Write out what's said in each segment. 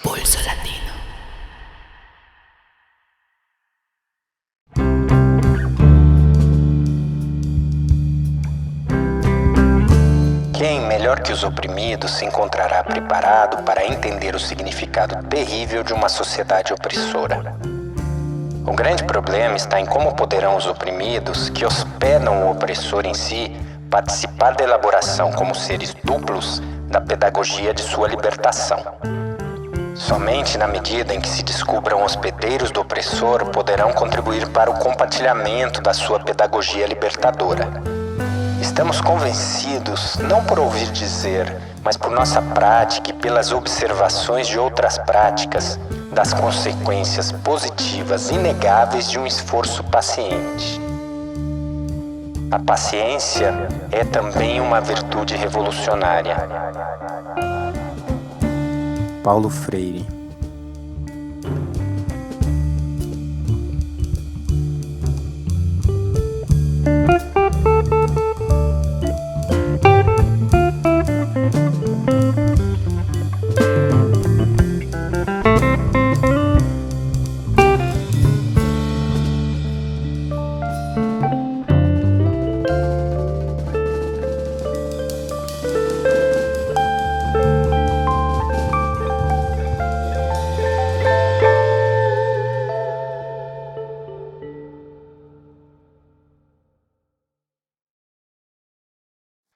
Pulso latino. Quem, melhor que os oprimidos, se encontrará preparado para entender o significado terrível de uma sociedade opressora? O grande problema está em como poderão os oprimidos, que hospedam o opressor em si, participar da elaboração como seres duplos da pedagogia de sua libertação. Somente na medida em que se descubram hospedeiros do opressor, poderão contribuir para o compartilhamento da sua pedagogia libertadora. Estamos convencidos, não por ouvir dizer, mas por nossa prática e pelas observações de outras práticas, das consequências positivas inegáveis de um esforço paciente. A paciência é também uma virtude revolucionária. Paulo Freire.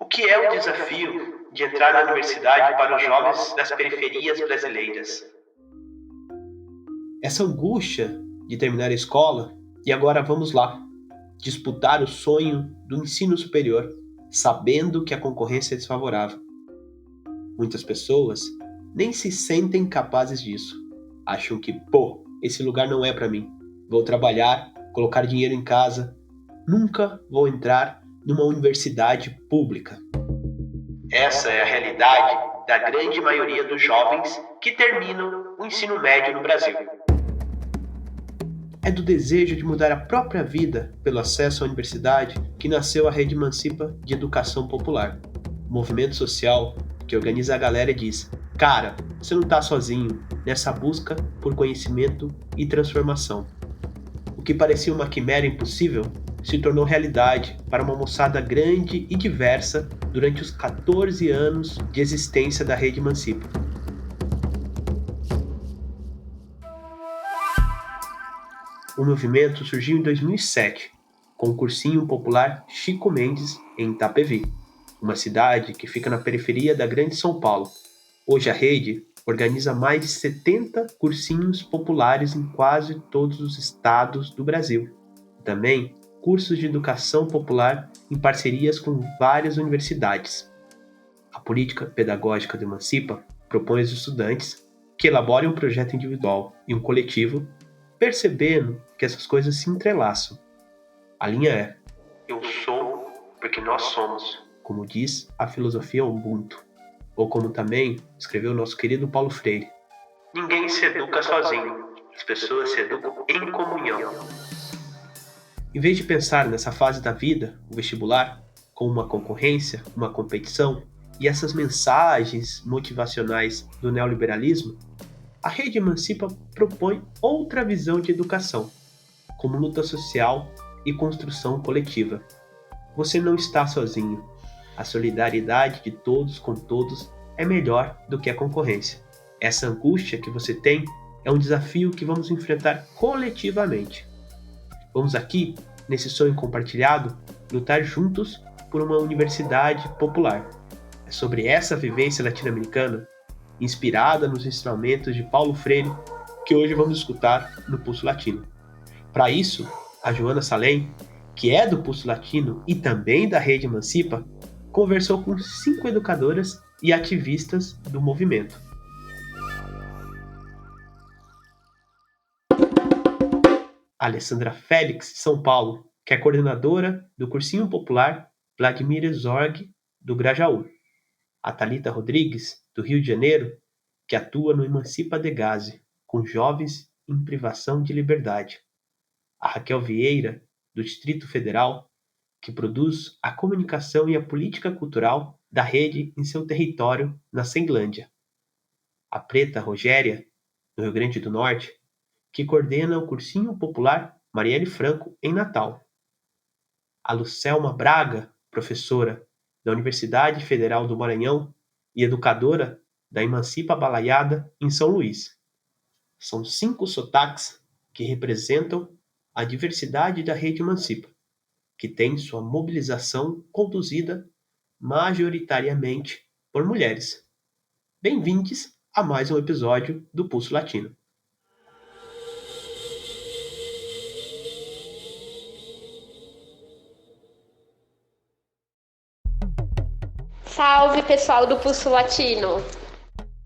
O que é o desafio de entrar na universidade para os jovens das periferias brasileiras? Essa angústia de terminar a escola e agora vamos lá, disputar o sonho do ensino superior, sabendo que a concorrência é desfavorável. Muitas pessoas nem se sentem capazes disso. Acham que, esse lugar não é para mim. Vou trabalhar, colocar dinheiro em casa. Nunca vou entrar numa universidade pública. Essa é a realidade da grande maioria dos jovens que terminam o ensino médio no Brasil. É do desejo de mudar a própria vida pelo acesso à universidade que nasceu a Rede Emancipa de Educação Popular, um movimento social que organiza a galera e diz: cara, você não está sozinho nessa busca por conhecimento e transformação. O que parecia uma quimera impossível se tornou realidade para uma moçada grande e diversa durante os 14 anos de existência da Rede Emancipa. O movimento surgiu em 2007, com o cursinho popular Chico Mendes, em Itapevi, uma cidade que fica na periferia da Grande São Paulo. Hoje a rede organiza mais de 70 cursinhos populares em quase todos os estados do Brasil. Também cursos de educação popular em parcerias com várias universidades. A política pedagógica do Emancipa propõe aos estudantes que elaborem um projeto individual e um coletivo, percebendo que essas coisas se entrelaçam. A linha é: eu sou porque nós somos, como diz a filosofia Ubuntu, ou como também escreveu nosso querido Paulo Freire. Ninguém se educa sozinho, as pessoas se educam em comunhão. Em vez de pensar nessa fase da vida, o vestibular, como uma concorrência, uma competição, e essas mensagens motivacionais do neoliberalismo, a Rede Emancipa propõe outra visão de educação, como luta social e construção coletiva. Você não está sozinho. A solidariedade de todos com todos é melhor do que a concorrência. Essa angústia que você tem é um desafio que vamos enfrentar coletivamente. Vamos aqui, nesse sonho compartilhado, lutar juntos por uma universidade popular. É sobre essa vivência latino-americana, inspirada nos ensinamentos de Paulo Freire, que hoje vamos escutar no Pulso Latino. Para isso, a Joana Salem, que é do Pulso Latino e também da Rede Emancipa, conversou com 5 educadoras e ativistas do movimento. A Alessandra Félix, de São Paulo, que é coordenadora do Cursinho Popular Vladimir Zorg, do Grajaú. A Thalita Rodrigues, do Rio de Janeiro, que atua no Emancipa de Gaze, com jovens em privação de liberdade. A Raquel Vieira, do Distrito Federal, que produz a comunicação e a política cultural da rede em seu território na Ceilândia. A preta Rogéria, no Rio Grande do Norte, que coordena o Cursinho Popular Marielle Franco em Natal. A Lucelma Braga, professora da Universidade Federal do Maranhão e educadora da Emancipa Balaiada em São Luís. São 5 sotaques que representam a diversidade da rede Emancipa, que tem sua mobilização conduzida majoritariamente por mulheres. Bem-vindos a mais um episódio do Pulso Latino. Salve, pessoal do Pulso Latino!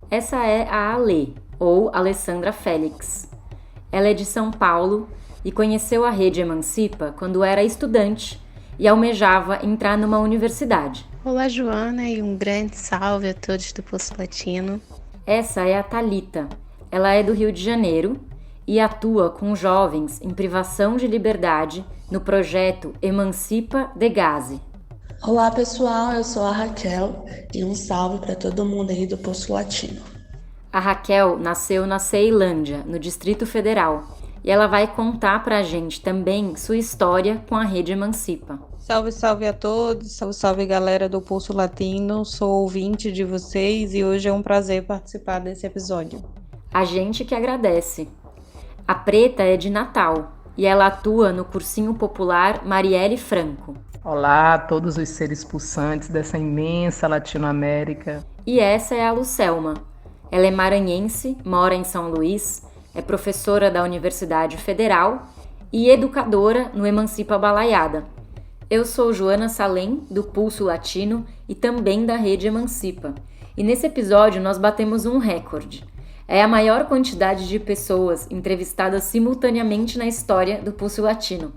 Essa é a Ale, ou Alessandra Félix. Ela é de São Paulo e conheceu a Rede Emancipa quando era estudante e almejava entrar numa universidade. Olá, Joana, e um grande salve a todos do Pulso Latino. Essa é a Thalita. Ela é do Rio de Janeiro e atua com jovens em privação de liberdade no projeto Emancipa de Gaze. Olá pessoal, eu sou a Raquel e um salve para todo mundo aí do Pulso Latino. A Raquel nasceu na Ceilândia, no Distrito Federal, e ela vai contar pra gente também sua história com a Rede Emancipa. Salve, salve a todos, salve, salve galera do Pulso Latino, sou ouvinte de vocês e hoje é um prazer participar desse episódio. A gente que agradece. A Preta é de Natal e ela atua no Cursinho Popular Marielle Franco. Olá a todos os seres pulsantes dessa imensa Latinoamérica. E essa é a Lucelma. Ela é maranhense, mora em São Luís, é professora da Universidade Federal e educadora no Emancipa Balaiada. Eu sou Joana Salem, do Pulso Latino e também da Rede Emancipa. E nesse episódio nós batemos um recorde. É a maior quantidade de pessoas entrevistadas simultaneamente na história do Pulso Latino.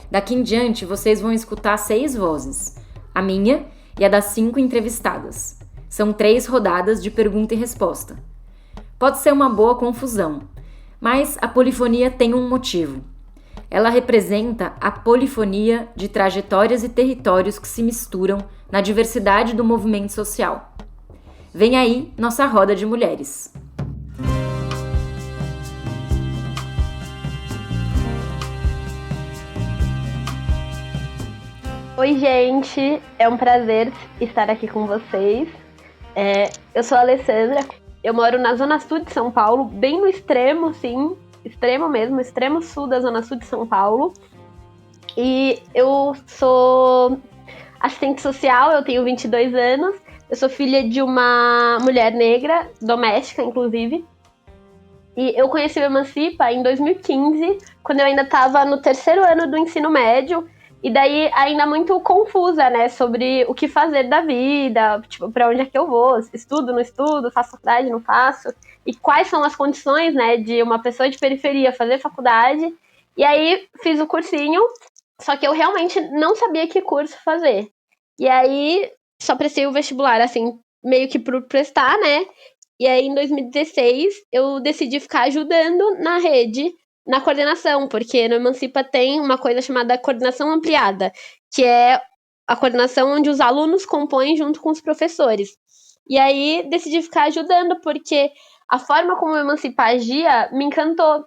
Daqui em diante, vocês vão escutar 6 vozes, a minha e a das 5 entrevistadas. São 3 rodadas de pergunta e resposta. Pode ser uma boa confusão, mas a polifonia tem um motivo. Ela representa a polifonia de trajetórias e territórios que se misturam na diversidade do movimento social. Vem aí nossa roda de mulheres. Oi, gente! É um prazer estar aqui com vocês. Eu sou a Alessandra, eu moro na Zona Sul de São Paulo, bem no extremo, sim, extremo mesmo, extremo sul da Zona Sul de São Paulo. E eu sou assistente social, eu tenho 22 anos, eu sou filha de uma mulher negra, doméstica, inclusive. E eu conheci o Emancipa em 2015, quando eu ainda estava no 3º ano do ensino médio. E daí ainda muito confusa, né, sobre o que fazer da vida, tipo, pra onde é que eu vou, estudo, não estudo, faço faculdade, não faço, e quais são as condições, né, de uma pessoa de periferia fazer faculdade. E aí fiz o cursinho, só que eu realmente não sabia que curso fazer. E aí só prestei o vestibular, assim, meio que por prestar, né, e aí em 2016 eu decidi ficar ajudando na rede, na coordenação, porque no Emancipa tem uma coisa chamada coordenação ampliada, que é a coordenação onde os alunos compõem junto com os professores. E aí decidi ficar ajudando, porque a forma como o Emancipa agia me encantou,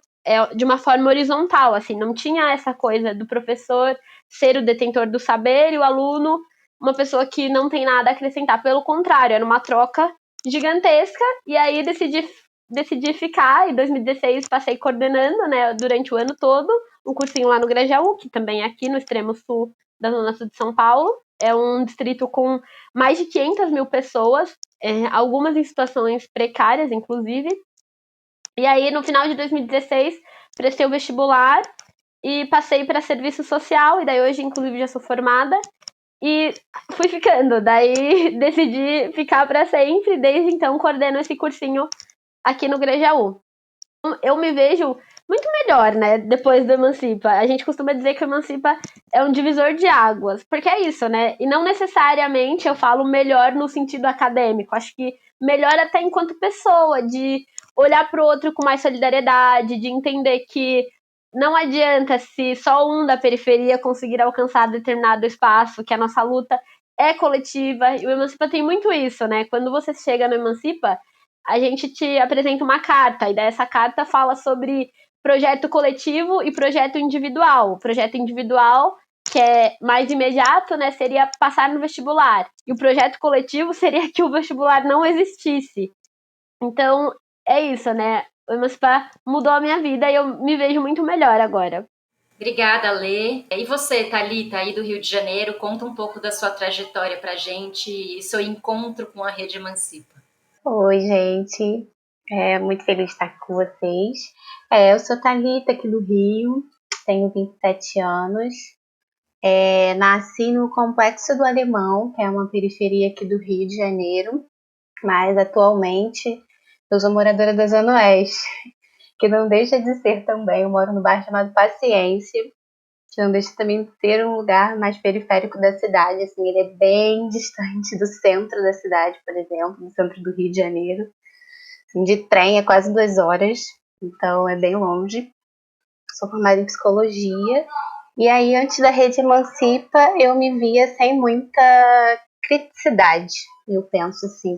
de uma forma horizontal, assim, não tinha essa coisa do professor ser o detentor do saber e o aluno uma pessoa que não tem nada a acrescentar, pelo contrário, era uma troca gigantesca, e aí decidi ficar, em 2016 passei coordenando, né, durante o ano todo, um cursinho lá no Grajaú, que também é aqui no extremo sul da Zona Sul de São Paulo. É um distrito com mais de 500 mil pessoas, algumas em situações precárias, inclusive. E aí, no final de 2016, prestei o vestibular e passei para serviço social, e daí hoje, inclusive, já sou formada. E fui ficando, daí decidi ficar para sempre, desde então coordeno esse cursinho aqui no Grajaú. Eu me vejo muito melhor, né, depois do Emancipa. A gente costuma dizer que o Emancipa é um divisor de águas, porque é isso, né, e não necessariamente eu falo melhor no sentido acadêmico, acho que melhor até enquanto pessoa, de olhar para o outro com mais solidariedade, de entender que não adianta se só um da periferia conseguir alcançar determinado espaço, que a nossa luta é coletiva, e o Emancipa tem muito isso, né? Quando você chega no Emancipa, a gente te apresenta uma carta, e daí essa carta fala sobre projeto coletivo e projeto individual. O projeto individual, que é mais imediato, né, seria passar no vestibular. E o projeto coletivo seria que o vestibular não existisse. Então, é isso, né? O Emancipar mudou a minha vida e eu me vejo muito melhor agora. Obrigada, Lê. E você, Thalita, aí do Rio de Janeiro, conta um pouco da sua trajetória pra gente e seu encontro com a Rede Emancipa. Oi, gente. Muito feliz de estar aqui com vocês. Eu sou Thalita, aqui do Rio, tenho 27 anos. Nasci no Complexo do Alemão, que é uma periferia aqui do Rio de Janeiro, mas atualmente eu sou moradora da Zona Oeste, que não deixa de ser também. Eu moro no bairro chamado Paciência, que não deixa também de ser um lugar mais periférico da cidade. Assim, ele é bem distante do centro da cidade, por exemplo, do centro do Rio de Janeiro. Assim, de trem é quase 2 horas, então é bem longe. Sou formada em psicologia. E aí, antes da Rede Emancipa, eu me via sem muita criticidade, eu penso assim.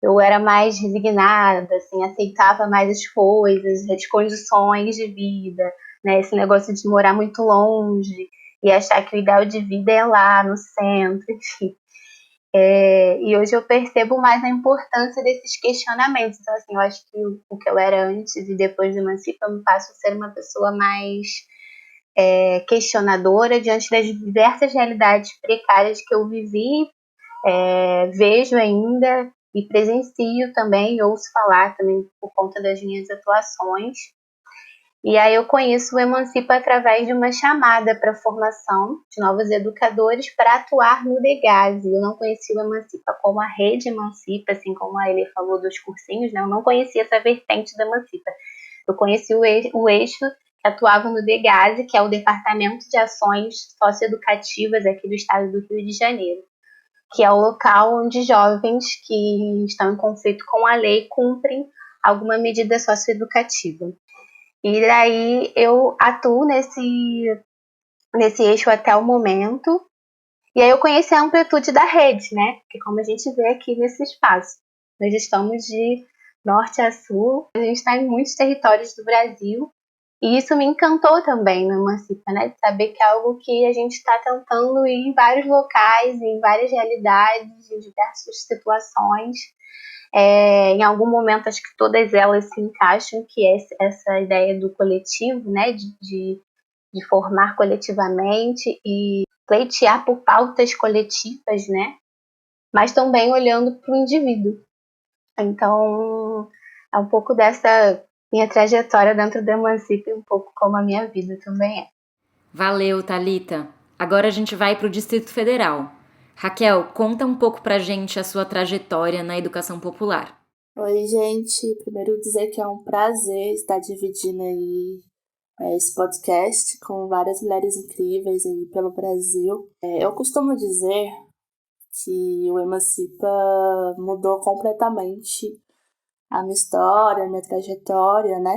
Eu era mais resignada, assim, aceitava mais as coisas, as condições de vida, né? Esse negócio de morar muito longe e achar que o ideal de vida é lá no centro, enfim. E hoje eu percebo mais a importância desses questionamentos. Então, assim, eu acho que o que eu era antes e depois de Emancipa, eu me passo a ser uma pessoa mais questionadora diante das diversas realidades precárias que eu vivi, vejo ainda e presencio também, ouço falar também por conta das minhas atuações. E aí eu conheço o Emancipa através de uma chamada para a formação de novos educadores para atuar no DEGASE. Eu não conhecia o Emancipa como a Rede Emancipa, assim como a Elê falou dos cursinhos, né? Eu não conhecia essa vertente da Emancipa. Eu conheci o eixo que atuava no DEGASE, que é o Departamento de Ações Socioeducativas aqui do estado do Rio de Janeiro, que é o local onde jovens que estão em conflito com a lei cumprem alguma medida socioeducativa. E daí eu atuo nesse eixo até o momento. E aí eu conheci a amplitude da rede, né? Porque como a gente vê aqui nesse espaço, nós estamos de norte a sul, a gente está em muitos territórios do Brasil. E isso me encantou também no Emancipa, né? De saber que é algo que a gente está tentando ir em vários locais, em várias realidades, em diversas situações. Em algum momento, acho que todas elas se encaixam, que é essa ideia do coletivo, né? De formar coletivamente e pleitear por pautas coletivas, né? Mas também olhando para o indivíduo. Então, é um pouco dessa minha trajetória dentro do Emancipa e um pouco como a minha vida também é. Valeu, Thalita. Agora a gente vai para o Distrito Federal. Raquel, conta um pouco pra gente a sua trajetória na educação popular. Oi, gente. Primeiro dizer que é um prazer estar dividindo aí esse podcast com várias mulheres incríveis aí pelo Brasil. Eu costumo dizer que o Emancipa mudou completamente a minha história, a minha trajetória, né?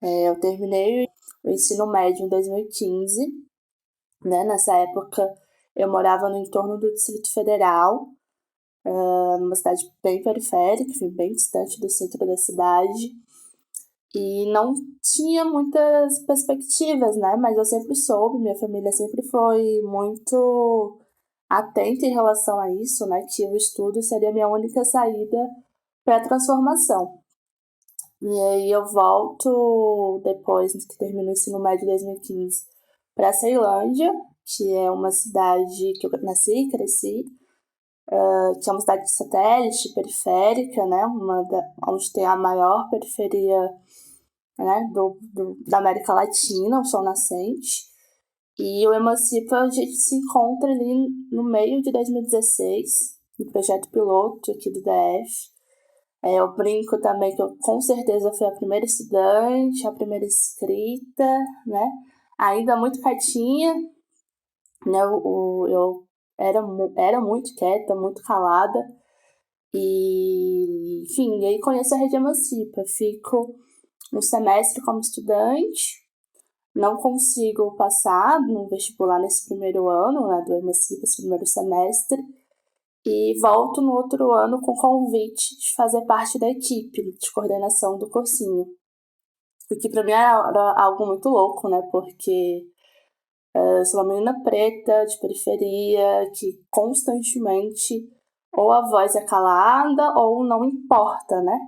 Eu terminei o ensino médio em 2015, né? Nessa época eu morava no entorno do Distrito Federal, numa cidade bem periférica, bem distante do centro da cidade. E não tinha muitas perspectivas, né? Mas eu sempre soube, minha família sempre foi muito atenta em relação a isso, né? Que o estudo seria a minha única saída para a transformação. E aí eu volto, depois que termino o ensino médio em 2015, para Ceilândia, que é uma cidade que eu nasci e cresci, que é uma cidade de satélite, periférica, né? Onde tem a maior periferia, né, da América Latina, o Sol Nascente. E o Emancipa, a gente se encontra ali no meio de 2016, no projeto piloto aqui do DF. Eu brinco também que eu com certeza fui a primeira estudante, a primeira inscrita, né? Ainda muito quietinha, né? Eu era muito quieta, muito calada. E, enfim, e aí conheço a Rede Emancipa. Fico um semestre como estudante, não consigo passar no vestibular nesse primeiro ano, né, do Emancipa, esse primeiro semestre. E volto no outro ano com convite de fazer parte da equipe de coordenação do cursinho. O que para mim era algo muito louco, né? Porque eu sou uma menina preta, de periferia, que constantemente ou a voz é calada ou não importa, né?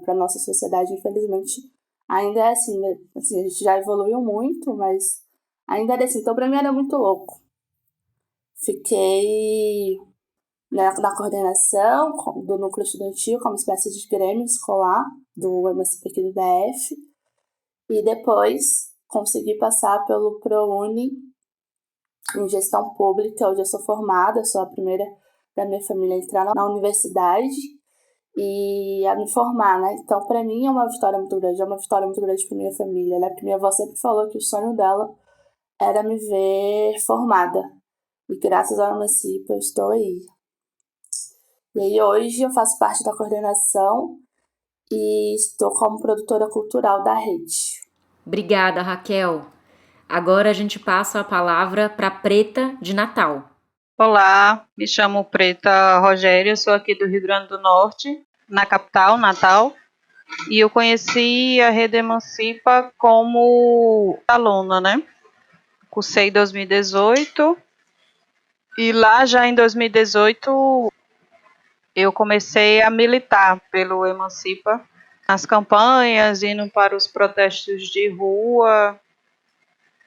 Para nossa sociedade, infelizmente, ainda é assim, né? Assim, a gente já evoluiu muito, mas ainda era assim. Então, para mim era muito louco. Fiquei na coordenação do núcleo estudantil, como espécie de grêmio escolar do Emancipa aqui do DF. E depois consegui passar pelo ProUni em gestão pública, onde eu sou formada, sou a primeira da minha família a entrar na universidade e a me formar, né? Então, para mim é uma vitória muito grande para minha família, né? Porque minha avó sempre falou que o sonho dela era me ver formada. E graças ao Emancipa eu estou aí. E aí hoje eu faço parte da coordenação e estou como produtora cultural da rede. Obrigada, Raquel. Agora a gente passa a palavra para Preta de Natal. Olá, me chamo Preta Rogéria, sou aqui do Rio Grande do Norte, na capital, Natal, e eu conheci a Rede Emancipa como aluna, né? Cursei em 2018 e lá já em 2018 eu comecei a militar pelo Emancipa, nas campanhas, indo para os protestos de rua.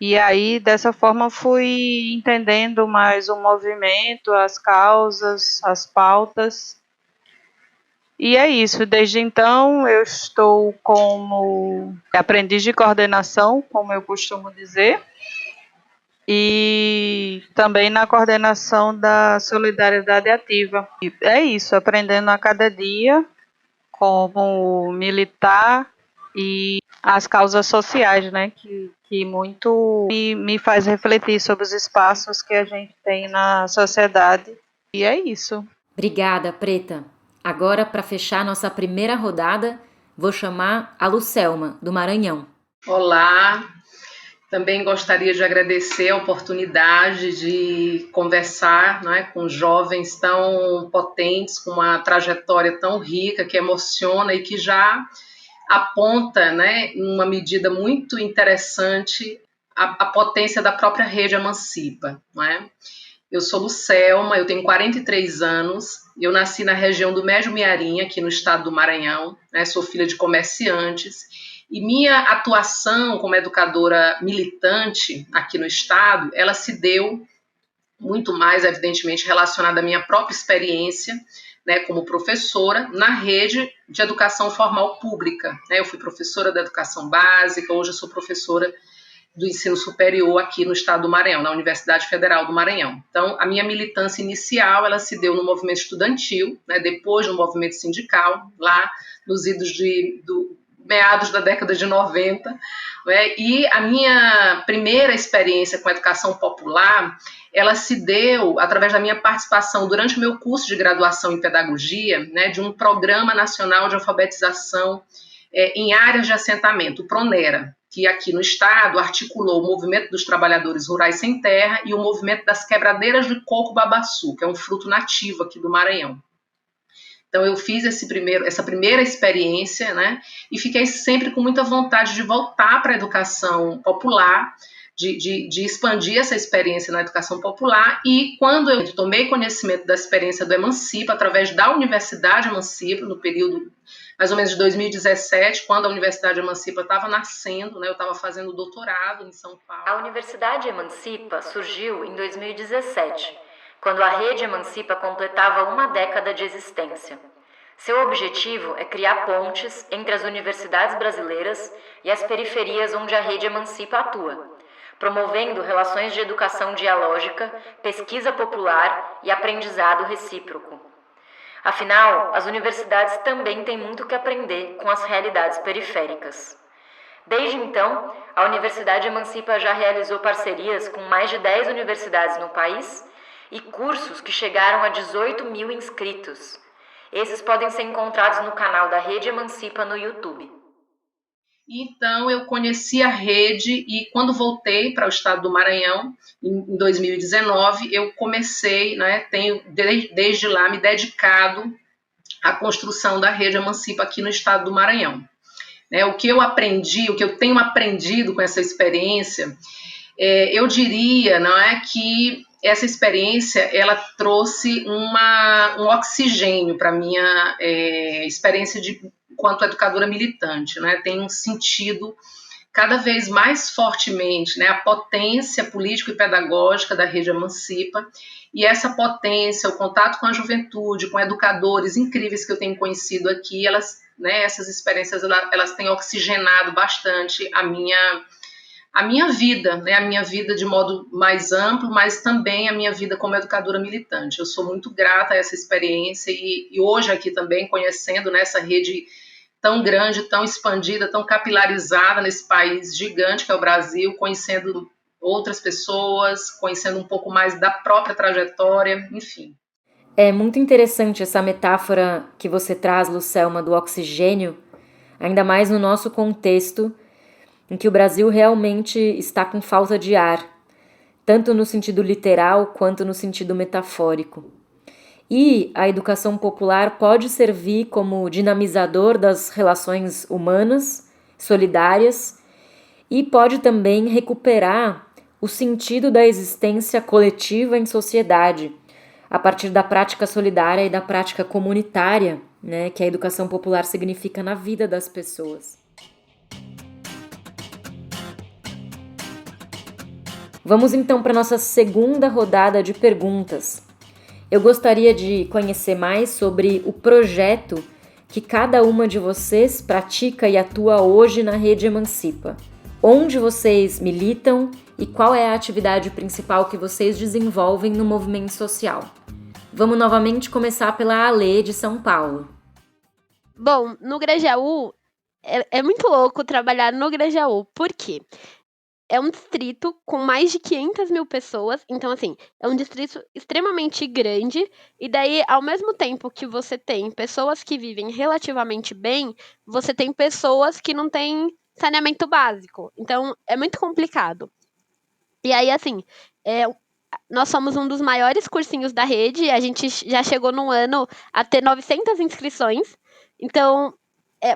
E aí, dessa forma, fui entendendo mais o movimento, as causas, as pautas. E é isso, desde então eu estou como aprendiz de coordenação, como eu costumo dizer, e também na coordenação da solidariedade ativa. E é isso, aprendendo a cada dia como militar e as causas sociais, né, que muito me faz refletir sobre os espaços que a gente tem na sociedade. E é isso. Obrigada, Preta. Agora, para fechar nossa primeira rodada, vou chamar a Lucelma, do Maranhão. Olá, também gostaria de agradecer a oportunidade de conversar, né, com jovens tão potentes, com uma trajetória tão rica, que emociona e que já aponta, né, em uma medida muito interessante, a potência da própria rede Emancipa. Né? Eu sou Lucelma, eu tenho 43 anos, eu nasci na região do Médio Mearim, aqui no estado do Maranhão, né, sou filha de comerciantes, e minha atuação como educadora militante aqui no estado, ela se deu muito mais, evidentemente, relacionada à minha própria experiência, né, como professora na rede de educação formal pública. Né? Eu fui professora da educação básica, hoje eu sou professora do ensino superior aqui no estado do Maranhão, na Universidade Federal do Maranhão. Então, a minha militância inicial, ela se deu no movimento estudantil, né, depois no movimento sindical, lá nos idos do meados da década de 90, né, e a minha primeira experiência com a educação popular, ela se deu através da minha participação durante o meu curso de graduação em pedagogia, né, de um programa nacional de alfabetização em áreas de assentamento, o PRONERA, que aqui no estado articulou o movimento dos trabalhadores rurais sem terra e o movimento das quebradeiras de coco babaçu, que é um fruto nativo aqui do Maranhão. Então eu fiz essa primeira experiência, né, e fiquei sempre com muita vontade de voltar para a educação popular, de expandir essa experiência na educação popular, e quando eu tomei conhecimento da experiência do Emancipa, através da Universidade Emancipa, no período mais ou menos de 2017, quando a Universidade Emancipa estava nascendo, né, eu estava fazendo doutorado em São Paulo. A Universidade Emancipa surgiu em 2017, quando a Rede Emancipa completava uma década de existência. Seu objetivo é criar pontes entre as universidades brasileiras e as periferias onde a Rede Emancipa atua, promovendo relações de educação dialógica, pesquisa popular e aprendizado recíproco. Afinal, as universidades também têm muito que aprender com as realidades periféricas. Desde então, a Universidade Emancipa já realizou parcerias com mais de 10 universidades no país e cursos que chegaram a 18 mil inscritos. Esses podem ser encontrados no canal da Rede Emancipa no YouTube. Então, eu conheci a rede e quando voltei para o estado do Maranhão, em 2019, eu comecei, né, tenho desde lá me dedicado à construção da rede Emancipa aqui no estado do Maranhão. O que eu aprendi, o que eu tenho aprendido com essa experiência, eu diria, não é, que essa experiência ela trouxe um oxigênio para a minha experiência enquanto educadora militante, né? Tem um sentido cada vez mais fortemente, né, a potência política e pedagógica da Rede Emancipa, e essa potência, o contato com a juventude, com educadores incríveis que eu tenho conhecido aqui, essas experiências elas têm oxigenado bastante a minha vida, né, a minha vida de modo mais amplo, mas também a minha vida como educadora militante. Eu sou muito grata a essa experiência e hoje aqui também conhecendo, né, essa rede tão grande, tão expandida, tão capilarizada nesse país gigante que é o Brasil, conhecendo outras pessoas, conhecendo um pouco mais da própria trajetória, enfim. É muito interessante essa metáfora que você traz, Lucelma, do oxigênio, ainda mais no nosso contexto, em que o Brasil realmente está com falta de ar, tanto no sentido literal quanto no sentido metafórico. E a educação popular pode servir como dinamizador das relações humanas, solidárias, e pode também recuperar o sentido da existência coletiva em sociedade, a partir da prática solidária e da prática comunitária, né, que a educação popular significa na vida das pessoas. Vamos então para a nossa segunda rodada de perguntas. Eu gostaria de conhecer mais sobre o projeto que cada uma de vocês pratica e atua hoje na Rede Emancipa. Onde vocês militam e qual é a atividade principal que vocês desenvolvem no movimento social? Vamos novamente começar pela Ale, de São Paulo. Bom, no Grajaú, é muito louco trabalhar no Grajaú. Por quê? É um distrito com mais de 500 mil pessoas, então, assim, é um distrito extremamente grande, e daí, ao mesmo tempo que você tem pessoas que vivem relativamente bem, você tem pessoas que não têm saneamento básico, então, é muito complicado. E aí, assim, nós somos um dos maiores cursinhos da rede, a gente já chegou num ano a ter 900 inscrições, então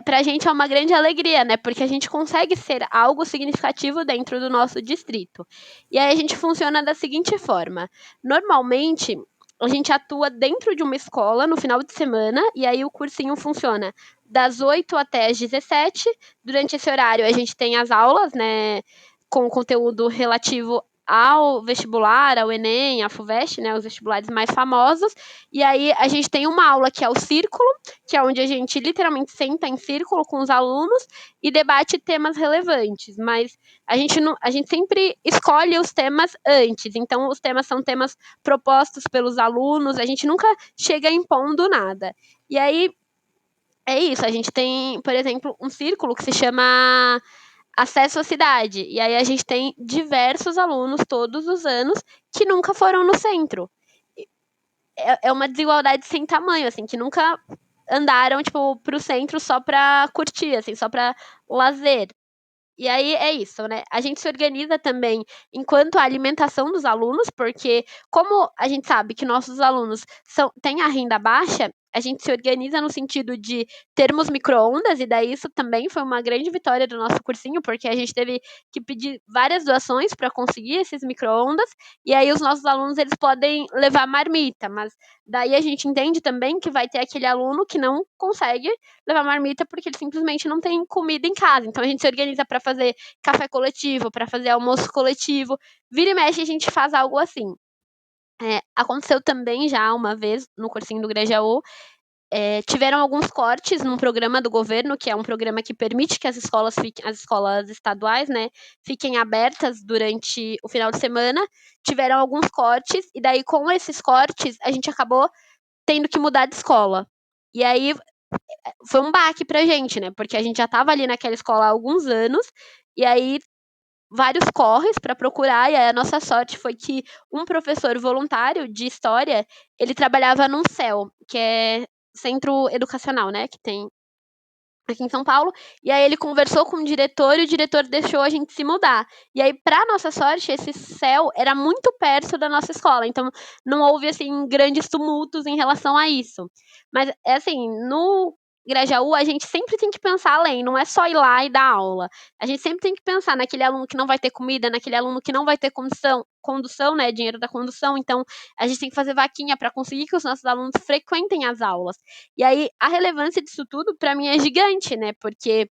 pra gente é uma grande alegria, né? Porque a gente consegue ser algo significativo dentro do nosso distrito. E aí a gente funciona da seguinte forma. Normalmente, a gente atua dentro de uma escola no final de semana, e aí o cursinho funciona das 8 até as 17. Durante esse horário, a gente tem as aulas, né? Com conteúdo relativo ao vestibular, ao Enem, à FUVEST, né, os vestibulares mais famosos, e aí a gente tem uma aula que é o círculo, que é onde a gente literalmente senta em círculo com os alunos e debate temas relevantes, mas a gente sempre escolhe os temas antes, então os temas são temas propostos pelos alunos, a gente nunca chega impondo nada. E aí, é isso, a gente tem, por exemplo, um círculo que se chama Acesso à Cidade. E aí a gente tem diversos alunos todos os anos que nunca foram no centro. É uma desigualdade sem tamanho, assim, que nunca andaram, tipo, pro centro só pra curtir, assim, só pra lazer. E aí é isso, né? A gente se organiza também enquanto a alimentação dos alunos, porque como a gente sabe que nossos alunos têm a renda baixa, a gente se organiza no sentido de termos micro-ondas, e daí isso também foi uma grande vitória do nosso cursinho, porque a gente teve que pedir várias doações para conseguir esses micro-ondas, e aí os nossos alunos eles podem levar marmita, mas daí a gente entende também que vai ter aquele aluno que não consegue levar marmita porque ele simplesmente não tem comida em casa. Então a gente se organiza para fazer café coletivo, para fazer almoço coletivo. Vira e mexe a gente faz algo assim. Aconteceu também já uma vez no cursinho do Grajaú, tiveram alguns cortes num programa do governo, que é um programa que permite que as escolas estaduais, né, fiquem abertas durante o final de semana. Tiveram alguns cortes, e daí com esses cortes a gente acabou tendo que mudar de escola. E aí foi um baque pra gente, né? Porque a gente já estava ali naquela escola há alguns anos, e aí vários corres para procurar, e aí a nossa sorte foi que um professor voluntário de história, ele trabalhava num CEL, que é centro educacional, né? Que tem aqui em São Paulo, e aí ele conversou com o diretor e o diretor deixou a gente se mudar. E aí, pra nossa sorte, esse céu era muito perto da nossa escola, então não houve, assim, grandes tumultos em relação a isso. Mas, é assim, no Grajaú, a gente sempre tem que pensar além, não é só ir lá e dar aula. A gente sempre tem que pensar naquele aluno que não vai ter comida, naquele aluno que não vai ter condução, né, dinheiro da condução, então a gente tem que fazer vaquinha para conseguir que os nossos alunos frequentem as aulas. E aí, a relevância disso tudo, para mim, é gigante, né? Porque,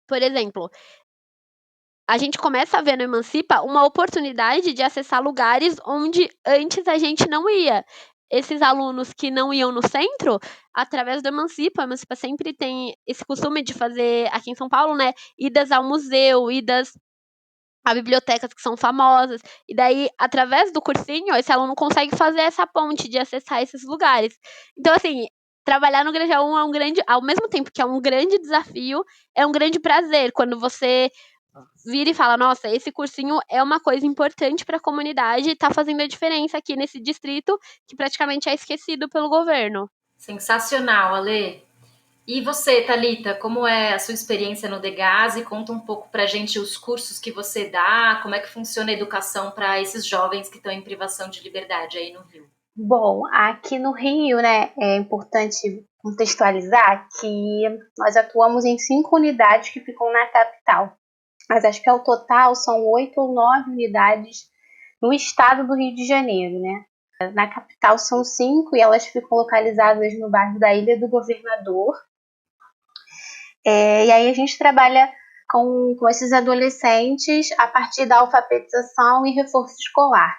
por exemplo, a gente começa a ver no Emancipa uma oportunidade de acessar lugares onde antes a gente não ia. Esses alunos que não iam no centro, através do Emancipa, a Emancipa sempre tem esse costume de fazer, aqui em São Paulo, né, idas ao museu, idas a bibliotecas que são famosas, e daí, através do cursinho, esse aluno consegue fazer essa ponte de acessar esses lugares. Então, assim, trabalhar no Grajaú é um grande, ao mesmo tempo que é um grande desafio, é um grande prazer, quando você vira e fala, nossa, esse cursinho é uma coisa importante para a comunidade e tá fazendo a diferença aqui nesse distrito, que praticamente é esquecido pelo governo. Sensacional, Ale. E você, Thalita, como é a sua experiência no Degase? Conta um pouco pra gente os cursos que você dá, como é que funciona a educação para esses jovens que estão em privação de liberdade aí no Rio. Bom, aqui no Rio, né, é importante contextualizar que nós atuamos em 5 unidades que ficam na capital. Mas acho que ao total são 8 ou 9 unidades no estado do Rio de Janeiro, né? Na capital são 5 e elas ficam localizadas no bairro da Ilha do Governador. E aí a gente trabalha com esses adolescentes a partir da alfabetização e reforço escolar.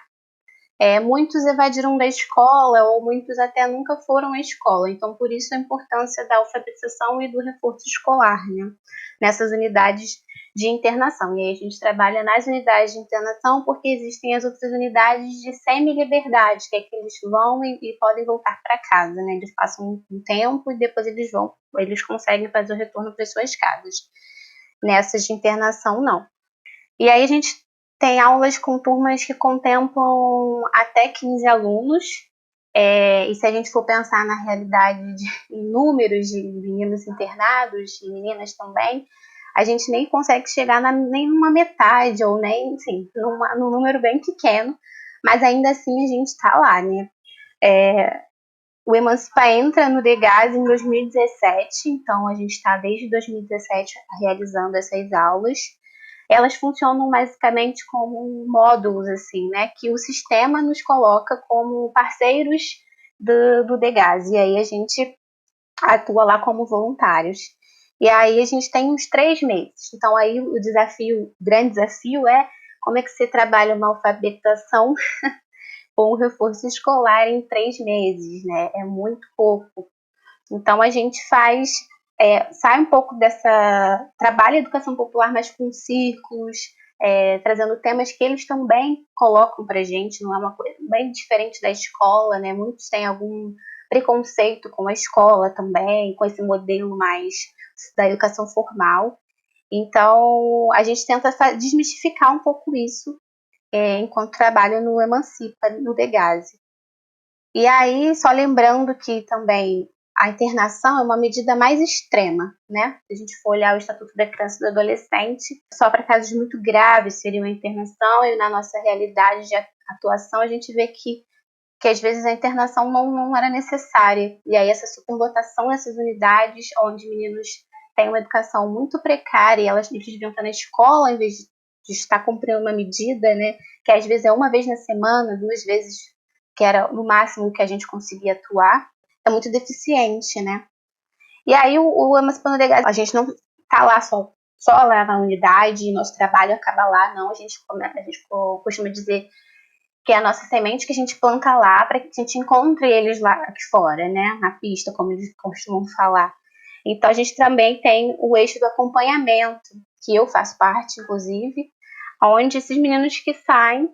Muitos evadiram da escola ou muitos até nunca foram à escola, então por isso a importância da alfabetização e do reforço escolar, né? Nessas unidades de internação. E aí a gente trabalha nas unidades de internação porque existem as outras unidades de semi-liberdade, que é que eles vão e podem voltar para casa, né? Eles passam um tempo e depois eles conseguem fazer o retorno para suas casas. Nessas de internação, não. E aí a gente tem aulas com turmas que contemplam até 15 alunos, e se a gente for pensar na realidade em números de meninos internados e meninas também, a gente nem consegue chegar nem numa metade, ou nem, enfim, num número bem pequeno, mas ainda assim a gente está lá, né? O Emancipa entra no Degase em 2017, então a gente está desde 2017 realizando essas aulas. Elas funcionam basicamente como módulos, assim, né? Que o sistema nos coloca como parceiros do Degase. E aí a gente atua lá como voluntários. E aí a gente tem uns 3 meses. Então aí o grande desafio é como é que você trabalha uma alfabetização com um reforço escolar em 3 meses, né? É muito pouco. Então a gente sai um pouco trabalha a educação popular, mas com círculos, trazendo temas que eles também colocam pra gente, não é uma coisa bem diferente da escola, né? Muitos têm algum preconceito com a escola também, com esse modelo mais da educação formal. Então, a gente tenta desmistificar um pouco isso enquanto trabalho no Emancipa, no Degase. E aí, só lembrando que também a internação é uma medida mais extrema, né? Se a gente for olhar o Estatuto da Criança e do Adolescente, só para casos muito graves seria uma internação, e na nossa realidade de atuação a gente vê que às vezes a internação não era necessária. E aí essa superlotação nessas unidades, onde meninos têm uma educação muito precária e eles deviam estar na escola em vez de estar cumprindo uma medida, né? Que às vezes é uma vez na semana, 2 vezes, que era no máximo que a gente conseguia atuar, é muito deficiente, né? E aí o Emancipa no Degase, a gente não tá lá só lá na unidade, nosso trabalho acaba lá, não. A gente costuma dizer que é a nossa semente que a gente planta lá para que a gente encontre eles lá aqui fora, né? Na pista, como eles costumam falar. Então a gente também tem o eixo do acompanhamento, que eu faço parte, inclusive, onde esses meninos que saem,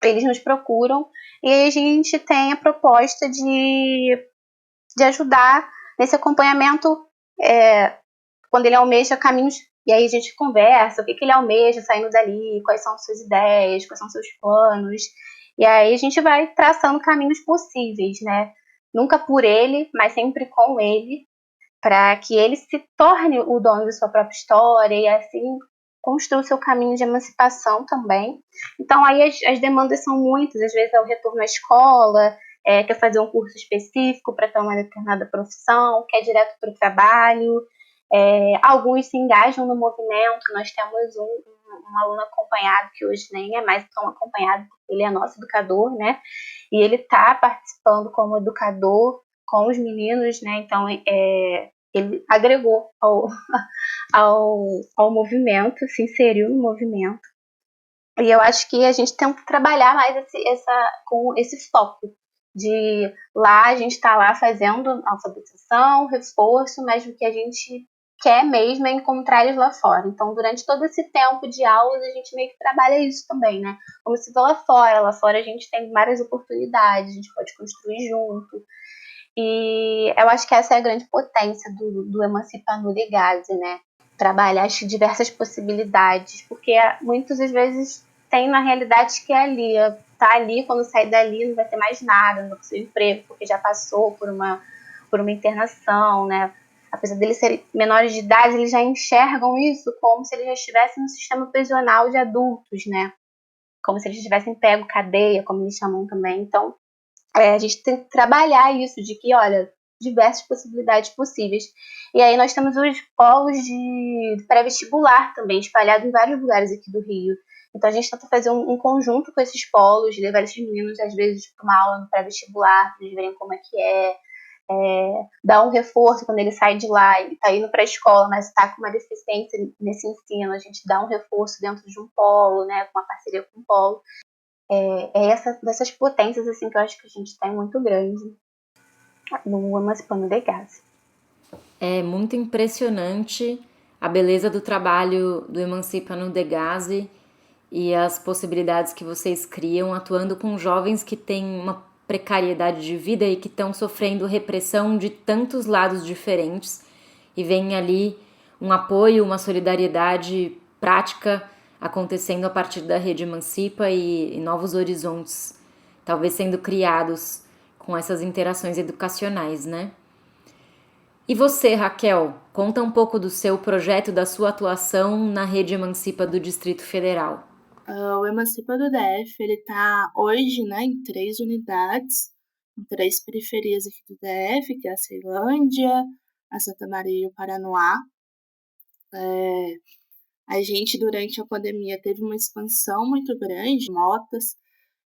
eles nos procuram e a gente tem a proposta de ajudar nesse acompanhamento quando ele almeja caminhos. E aí a gente conversa, o que ele almeja saindo dali, quais são as suas ideias, quais são os seus planos. E aí a gente vai traçando caminhos possíveis, né? Nunca por ele, mas sempre com ele, para que ele se torne o dono da sua própria história e assim construa o seu caminho de emancipação também. Então aí as demandas são muitas, às vezes é o retorno à escola, quer fazer um curso específico para ter uma determinada profissão, quer direto para o trabalho, alguns se engajam no movimento. Nós temos um aluno acompanhado, que hoje nem é mais tão acompanhado, porque ele é nosso educador, né? E ele está participando como educador com os meninos, né? Então, ele agregou ao movimento, se inseriu no movimento. E eu acho que a gente tem que trabalhar mais com esse foco de lá, a gente está lá fazendo alfabetização, reforço, mas o que a gente quer mesmo é encontrar eles lá fora. Então, durante todo esse tempo de aulas, a gente meio que trabalha isso também, né? Como se for lá fora a gente tem várias oportunidades, a gente pode construir junto. E eu acho que essa é a grande potência do Emancipa Nu de Gazi, né? Trabalhar as diversas possibilidades, porque muitas das vezes tem na realidade que é ali, tá ali, quando sair dali não vai ter mais nada, não vai conseguir emprego, porque já passou por uma internação, né? Apesar deles serem menores de idade, eles já enxergam isso como se eles já estivessem no sistema prisional de adultos, né? Como se eles tivessem pego cadeia, como eles chamam também. Então, a gente tem que trabalhar isso, de que, olha, diversas possibilidades possíveis. E aí nós temos os polos de pré-vestibular também, espalhados em vários lugares aqui do Rio. Então a gente tenta fazer um conjunto com esses polos, levar esses meninos, às vezes, para uma aula no pré-vestibular, para eles verem como é que dar um reforço quando ele sai de lá e está indo para a escola, mas está com uma deficiência nesse ensino, a gente dá um reforço dentro de um polo, né, com uma parceria com um polo. Dessas potências assim, que eu acho que a gente tem muito grande no Emancipa Nu de Gazi. É muito impressionante a beleza do trabalho do Emancipa Nu de Gazi e as possibilidades que vocês criam atuando com jovens que têm uma precariedade de vida e que estão sofrendo repressão de tantos lados diferentes, e vem ali um apoio, uma solidariedade prática acontecendo a partir da Rede Emancipa e novos horizontes talvez sendo criados com essas interações educacionais, né? E você, Raquel, conta um pouco do seu projeto, da sua atuação na Rede Emancipa do Distrito Federal. O Emancipa do DF, ele está hoje, né, em 3 unidades, em 3 periferias aqui do DF, que é a Ceilândia, a Santa Maria e o Paranoá. A gente, durante a pandemia, teve uma expansão muito grande de motas,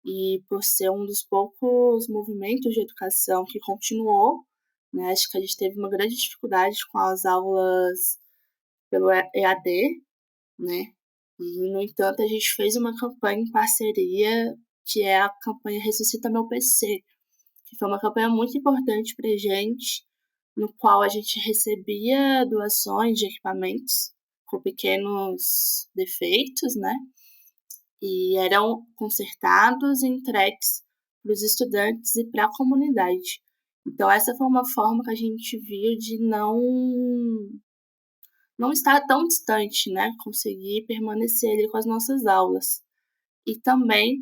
e por ser um dos poucos movimentos de educação que continuou, né, acho que a gente teve uma grande dificuldade com as aulas pelo EAD, né? E, no entanto, a gente fez uma campanha em parceria, que é a campanha Ressuscita Meu PC, que foi uma campanha muito importante para a gente, no qual a gente recebia doações de equipamentos com pequenos defeitos, né? E eram consertados e entregues para os estudantes e para a comunidade. Então, essa foi uma forma que a gente viu de não estar tão distante, né? Conseguir permanecer ali com as nossas aulas. E também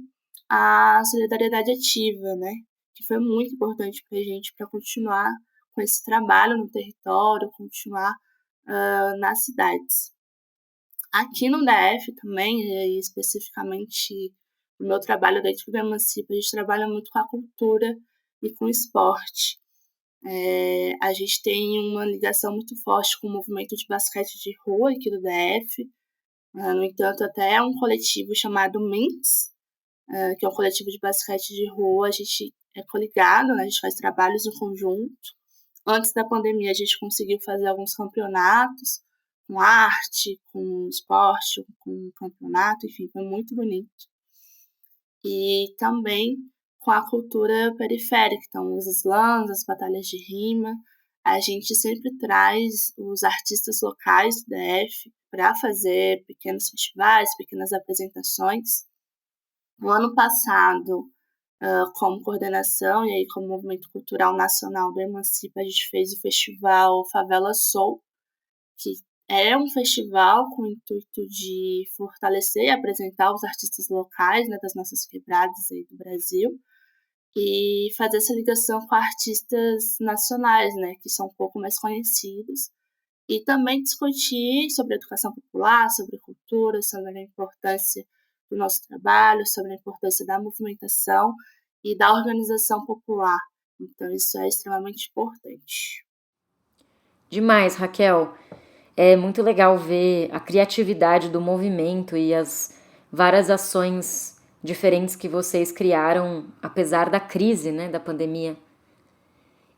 a solidariedade ativa, né? Que foi muito importante para a gente, para continuar com esse trabalho no território, continuar nas cidades. Aqui no DF também, e especificamente no meu trabalho dentro do Emancipa, a gente trabalha muito com a cultura e com o esporte. A gente tem uma ligação muito forte com o movimento de basquete de rua aqui do DF. No entanto, até um coletivo chamado MINTS, que é um coletivo de basquete de rua, a gente é coligado, né? A gente faz trabalhos em conjunto. Antes da pandemia, a gente conseguiu fazer alguns campeonatos com arte, com esporte, com campeonato, enfim, foi muito bonito. E também com a cultura periférica, então os slams, as batalhas de rima. A gente sempre traz os artistas locais do DF para fazer pequenos festivais, pequenas apresentações. No ano passado, como coordenação e aí como movimento cultural nacional do Emancipa, a gente fez o festival Favela Soul, que é um festival com o intuito de fortalecer e apresentar os artistas locais, né, das nossas quebradas aí do Brasil. e fazer essa ligação com artistas nacionais, né, que são um pouco mais conhecidos, e também discutir sobre educação popular, sobre cultura, sobre a importância do nosso trabalho, sobre a importância da movimentação e da organização popular. Então, isso é extremamente importante. Demais, Raquel. É muito legal ver a criatividade do movimento e as várias ações diferentes que vocês criaram, apesar da crise, né, da pandemia.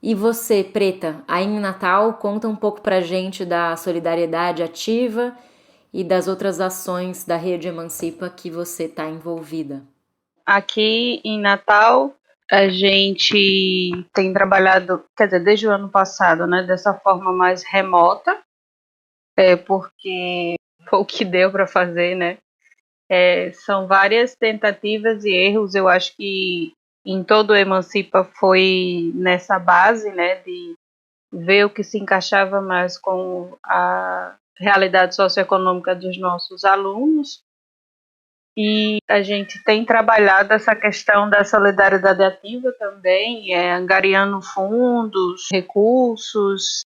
E você, Preta, aí em Natal, conta um pouco pra gente da solidariedade ativa e das outras ações da Rede Emancipa que você está envolvida. Aqui em Natal, a gente tem trabalhado, quer dizer, desde o ano passado, né, dessa forma mais remota, porque foi o que deu para fazer, né? São várias tentativas e erros. Eu acho que em todo o Emancipa foi nessa base, né, de ver o que se encaixava mais com a realidade socioeconômica dos nossos alunos. E a gente tem trabalhado essa questão da solidariedade ativa também, angariando fundos, recursos,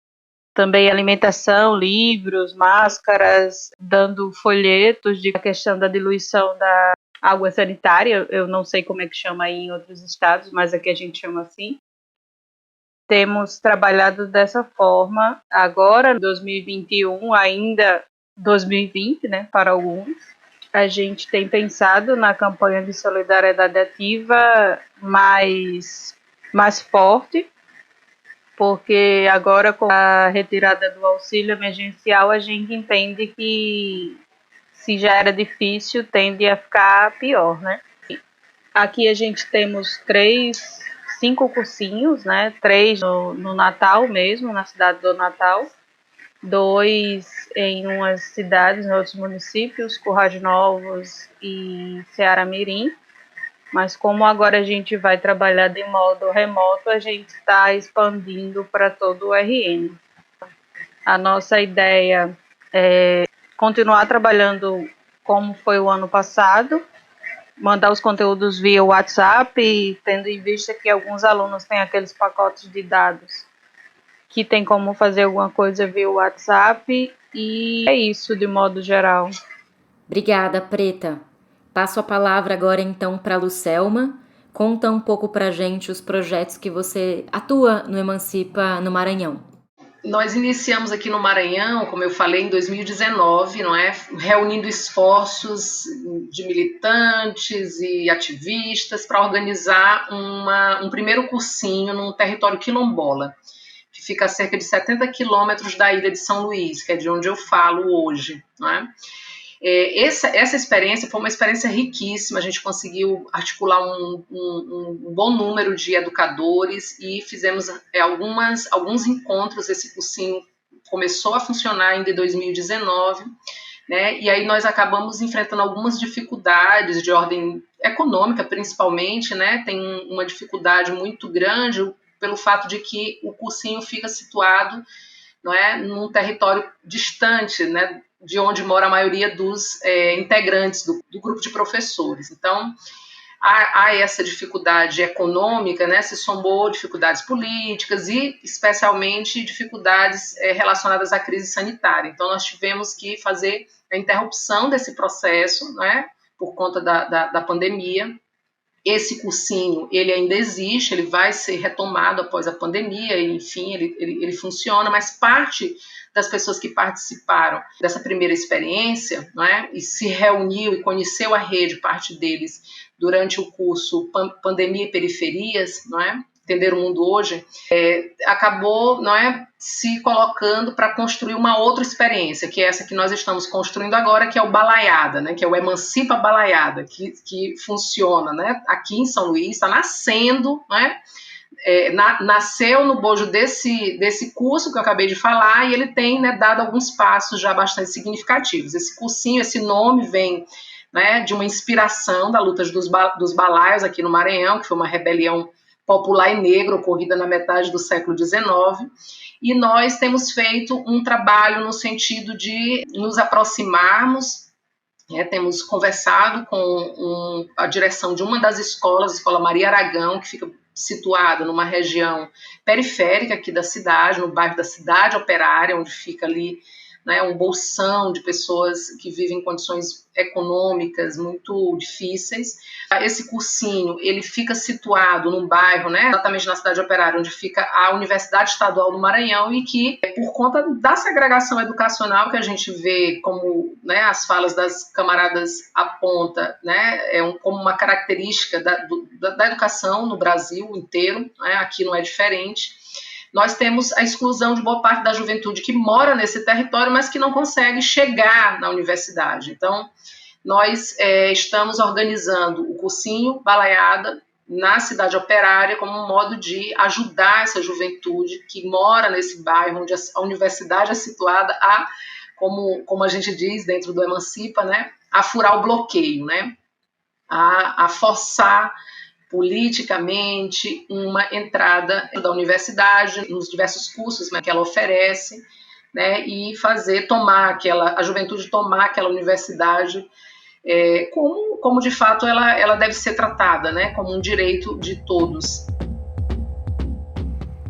também alimentação, livros, máscaras, dando folhetos de questão da diluição da água sanitária. Eu não sei como é que chama aí em outros estados, mas aqui a gente chama assim. Temos trabalhado dessa forma agora, em 2021, ainda 2020, né, para alguns. A gente tem pensado na campanha de solidariedade ativa mais forte, porque agora com a retirada do auxílio emergencial a gente entende que se já era difícil, tende a ficar pior, né? Aqui a gente temos 5 cursinhos, né? 3 no Natal mesmo, na cidade do Natal, 2 em umas cidades, em outros municípios, Currais Novos e Ceará Mirim. Mas como agora a gente vai trabalhar de modo remoto, a gente está expandindo para todo o RN. A nossa ideia é continuar trabalhando como foi o ano passado, mandar os conteúdos via WhatsApp, tendo em vista que alguns alunos têm aqueles pacotes de dados que tem como fazer alguma coisa via WhatsApp, e é isso de modo geral. Obrigada, Preta. Passo a palavra agora então para a Lucelma. Conta um pouco pra gente os projetos que você atua no Emancipa no Maranhão. Nós iniciamos aqui no Maranhão, como eu falei, em 2019, não é? Reunindo esforços de militantes e ativistas para organizar um primeiro cursinho num território quilombola, que fica a cerca de 70 quilômetros da ilha de São Luís, que é de onde eu falo hoje, não é? Essa experiência foi uma experiência riquíssima. A gente conseguiu articular um bom número de educadores e fizemos alguns encontros. Esse cursinho começou a funcionar ainda em 2019, né? E aí nós acabamos enfrentando algumas dificuldades de ordem econômica, principalmente, né? Tem uma dificuldade muito grande pelo fato de que o cursinho fica situado, não é, num território distante, né, de onde mora a maioria dos integrantes do grupo de professores. Então, há essa dificuldade econômica, né, se somou dificuldades políticas e, especialmente, dificuldades relacionadas à crise sanitária. Então, nós tivemos que fazer a interrupção desse processo, né, por conta da pandemia. Esse cursinho, ele ainda existe, ele vai ser retomado após a pandemia, e, enfim, ele funciona, mas parte das pessoas que participaram dessa primeira experiência, não é, e se reuniu e conheceu a rede, parte deles, durante o curso Pandemia e Periferias, não é, Entender o Mundo Hoje, acabou, não é, se colocando para construir uma outra experiência, que é essa que nós estamos construindo agora, que é o Balaiada, né, que é o Emancipa Balaiada, que funciona, né, aqui em São Luís, está nascendo, né, nasceu no bojo desse curso que eu acabei de falar, e ele tem, né, dado alguns passos já bastante significativos. Esse cursinho, esse nome vem, né, de uma inspiração da luta dos balaios aqui no Maranhão, que foi uma rebelião popular e negra ocorrida na metade do século XIX, e nós temos feito um trabalho no sentido de nos aproximarmos Temos conversado com a direção de uma das escolas, a Escola Maria Aragão, que fica situada numa região periférica aqui da cidade, no bairro da Cidade Operária, onde fica ali, né, um bolsão de pessoas que vivem em condições econômicas muito difíceis. Esse cursinho, ele fica situado num bairro, né, exatamente na Cidade Operária, onde fica a Universidade Estadual do Maranhão, e que, por conta da segregação educacional que a gente vê, como, né, as falas das camaradas aponta, né, como uma característica da educação no Brasil inteiro, né, aqui não é diferente. Nós temos a exclusão de boa parte da juventude que mora nesse território, mas que não consegue chegar na universidade. Então, nós estamos organizando o cursinho Balaiada na Cidade Operária como um modo de ajudar essa juventude que mora nesse bairro onde a universidade é situada como a gente diz dentro do Emancipa, né, a furar o bloqueio, né, a forçar politicamente uma entrada da universidade nos diversos cursos, né, que ela oferece, né, e a juventude tomar aquela universidade como de fato ela deve ser tratada, né, como um direito de todos.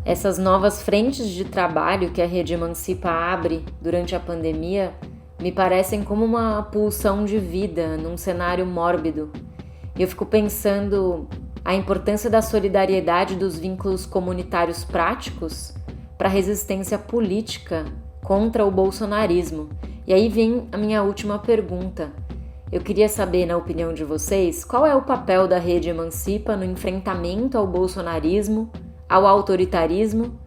Essas novas frentes de trabalho que a Rede Emancipa abre durante a pandemia me parecem como uma pulsão de vida num cenário mórbido. Eu fico pensando a importância da solidariedade dos vínculos comunitários práticos para a resistência política contra o bolsonarismo. E aí vem a minha última pergunta. Eu queria saber, na opinião de vocês, qual é o papel da Rede Emancipa no enfrentamento ao bolsonarismo, ao autoritarismo